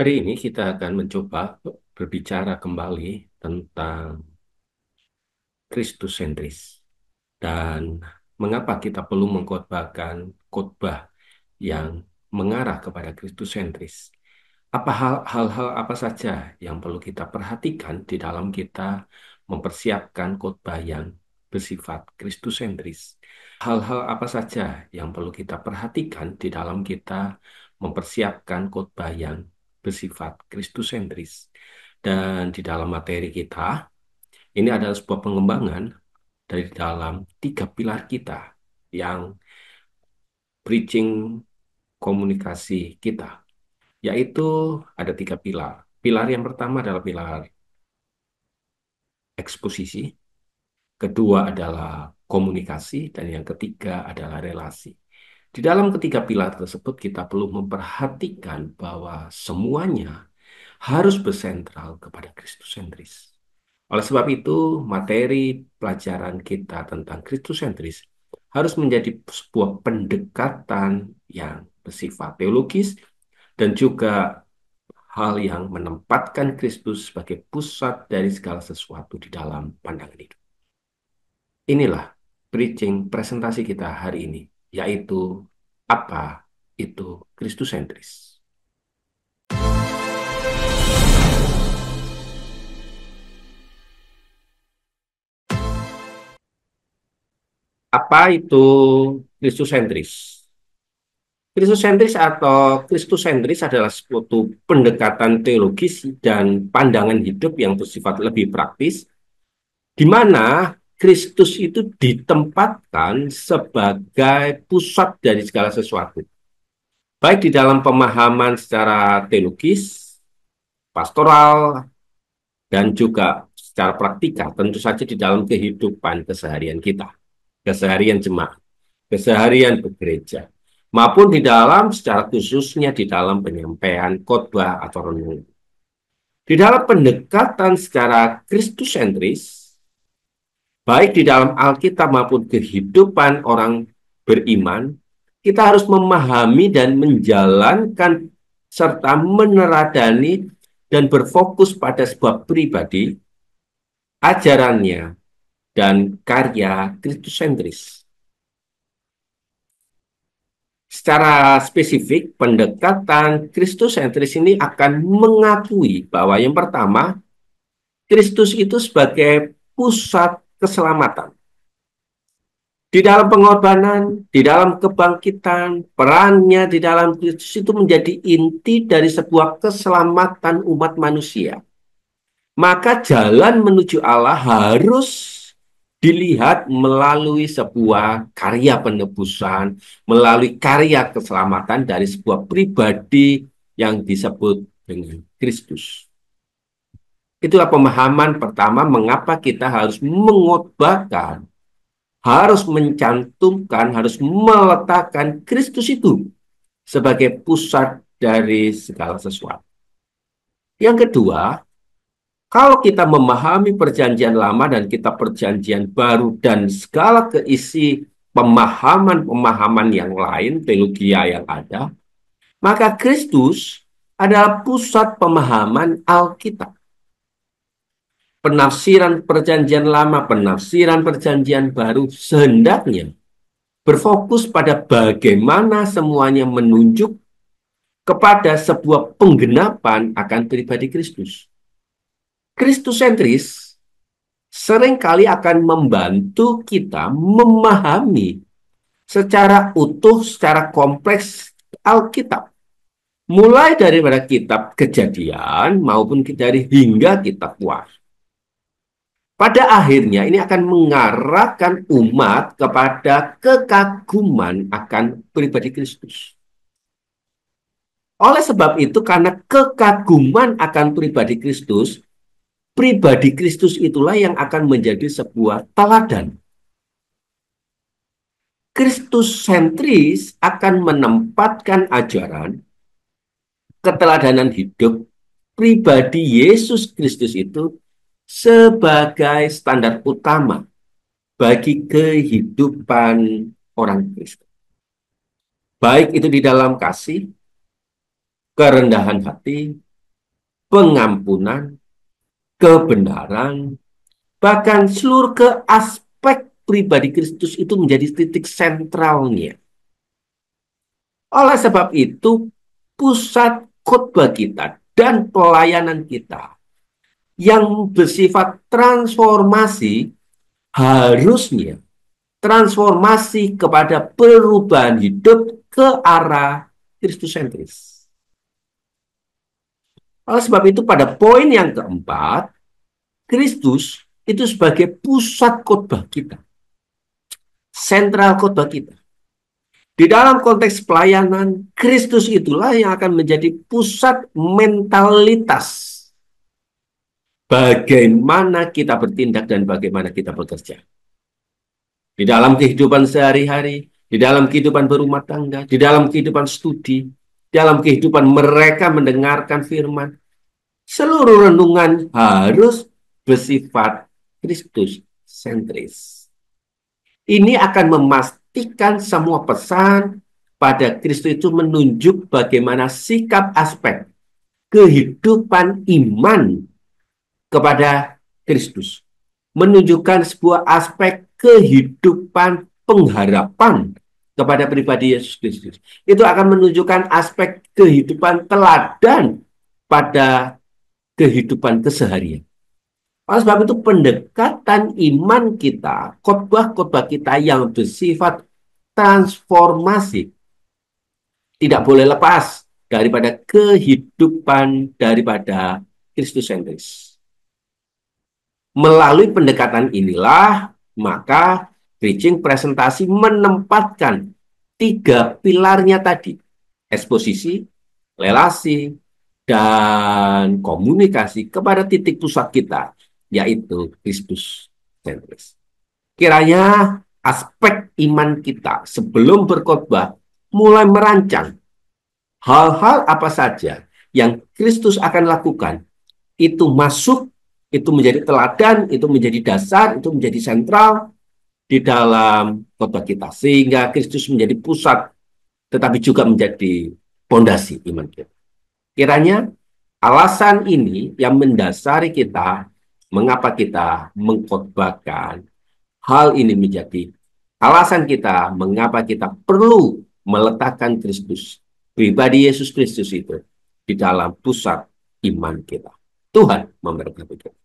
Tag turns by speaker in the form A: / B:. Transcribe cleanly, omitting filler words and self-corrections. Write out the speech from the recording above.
A: Hari ini kita akan mencoba berbicara kembali tentang Kristus sentris dan mengapa kita perlu mengkhotbahkan khotbah yang mengarah kepada Kristus sentris. Hal-hal apa saja yang perlu kita perhatikan di dalam kita mempersiapkan khotbah yang bersifat Kristus sentris. Hal-hal apa saja yang perlu kita perhatikan di dalam kita mempersiapkan khotbah yang bersifat Kristus sentris. Dan di dalam materi kita, ini adalah sebuah pengembangan dari dalam tiga pilar kita yang preaching komunikasi kita, yaitu ada tiga pilar. Pilar yang pertama adalah pilar eksposisi, kedua adalah komunikasi, dan yang ketiga adalah relasi. Di dalam ketiga pilar tersebut, kita perlu memperhatikan bahwa semuanya harus bersentral kepada Kristus sentris. Oleh sebab itu, materi pelajaran kita tentang Kristus sentris harus menjadi sebuah pendekatan yang bersifat teologis dan juga hal yang menempatkan Kristus sebagai pusat dari segala sesuatu di dalam pandangan hidup. Inilah preaching presentasi kita hari ini, yaitu apa itu Kristus sentris. Apa itu Kristus sentris? Kristus sentris atau Kristus sentris adalah suatu pendekatan teologis dan pandangan hidup yang bersifat lebih praktis, di mana Kristus itu ditempatkan sebagai pusat dari segala sesuatu, baik di dalam pemahaman secara teologis, pastoral, dan juga secara praktikal, tentu saja di dalam kehidupan keseharian kita, keseharian jemaat, keseharian begereja, maupun di dalam secara khususnya di dalam penyampaian khotbah atau renungan. Di dalam pendekatan secara Kristus sentris, baik di dalam Alkitab maupun kehidupan orang beriman, kita harus memahami dan menjalankan serta meneladani dan berfokus pada sebuah pribadi, ajarannya, dan karya Kristus sentris. Secara spesifik, pendekatan Kristus sentris ini akan mengakui bahwa yang pertama, Kristus itu sebagai pusat keselamatan. Di dalam pengorbanan, di dalam kebangkitan, perannya di dalam Kristus itu menjadi inti dari sebuah keselamatan umat manusia. Maka jalan menuju Allah harus dilihat melalui sebuah karya penebusan, melalui karya keselamatan dari sebuah pribadi yang disebut dengan Kristus. Itulah pemahaman pertama mengapa kita harus mengotbahkan, harus mencantumkan, harus meletakkan Kristus itu sebagai pusat dari segala sesuatu. Yang kedua, kalau kita memahami perjanjian lama dan kita perjanjian baru dan segala keisi pemahaman-pemahaman yang lain, teologi yang ada, maka Kristus adalah pusat pemahaman Alkitab. Penafsiran perjanjian lama, penafsiran perjanjian baru sehendaknya berfokus pada bagaimana semuanya menunjuk kepada sebuah penggenapan akan pribadi Kristus. Kristus sentris seringkali akan membantu kita memahami secara utuh, secara kompleks Alkitab. Mulai daripada kitab Kejadian maupun dari hingga kitab Wahyu. Pada akhirnya ini akan mengarahkan umat kepada kekaguman akan pribadi Kristus. Oleh sebab itu, karena kekaguman akan pribadi Kristus itulah yang akan menjadi sebuah teladan. Kristus sentris akan menempatkan ajaran, keteladanan hidup pribadi Yesus Kristus itu sebagai standar utama bagi kehidupan orang Kristen. Baik itu di dalam kasih, kerendahan hati, pengampunan, kebenaran, bahkan seluruh ke aspek pribadi Kristus itu menjadi titik sentralnya. Oleh sebab itu, pusat khotbah kita dan pelayanan kita yang bersifat transformasi harusnya transformasi kepada perubahan hidup ke arah Kristus sentris. Oleh sebab itu, pada poin yang keempat, Kristus itu sebagai pusat khotbah kita, sentral khotbah kita. Di dalam konteks pelayanan, Kristus itulah yang akan menjadi pusat mentalitas bagaimana kita bertindak dan bagaimana kita bekerja. Di dalam kehidupan sehari-hari, di dalam kehidupan berumah tangga, di dalam kehidupan studi, dalam kehidupan mereka mendengarkan firman, seluruh renungan harus bersifat Kristus sentris. Ini akan memastikan semua pesan pada Kristus itu menunjuk bagaimana sikap aspek kehidupan iman kepada Kristus. Menunjukkan sebuah aspek kehidupan pengharapan kepada pribadi Yesus Kristus. Itu akan menunjukkan aspek kehidupan teladan pada kehidupan keseharian. Oleh sebab itu pendekatan iman kita, khotbah-khotbah kita yang bersifat transformasi tidak boleh lepas daripada kehidupan daripada Kristus sentris. Melalui pendekatan inilah, maka preaching presentasi menempatkan tiga pilarnya tadi. Eksposisi, relasi, dan komunikasi kepada titik pusat kita, yaitu Kristus sentris. Kiranya aspek iman kita sebelum berkhotbah mulai merancang hal-hal apa saja yang Kristus akan lakukan, itu masuk, itu menjadi teladan, itu menjadi dasar, itu menjadi sentral di dalam khotbah kita. Sehingga Kristus menjadi pusat, tetapi juga menjadi fondasi iman kita. Kiranya alasan ini yang mendasari kita, mengapa kita mengkhotbahkan, hal ini menjadi alasan kita, mengapa kita perlu meletakkan Kristus, pribadi Yesus Kristus itu, di dalam pusat iman kita. Tuhan memberkati kita.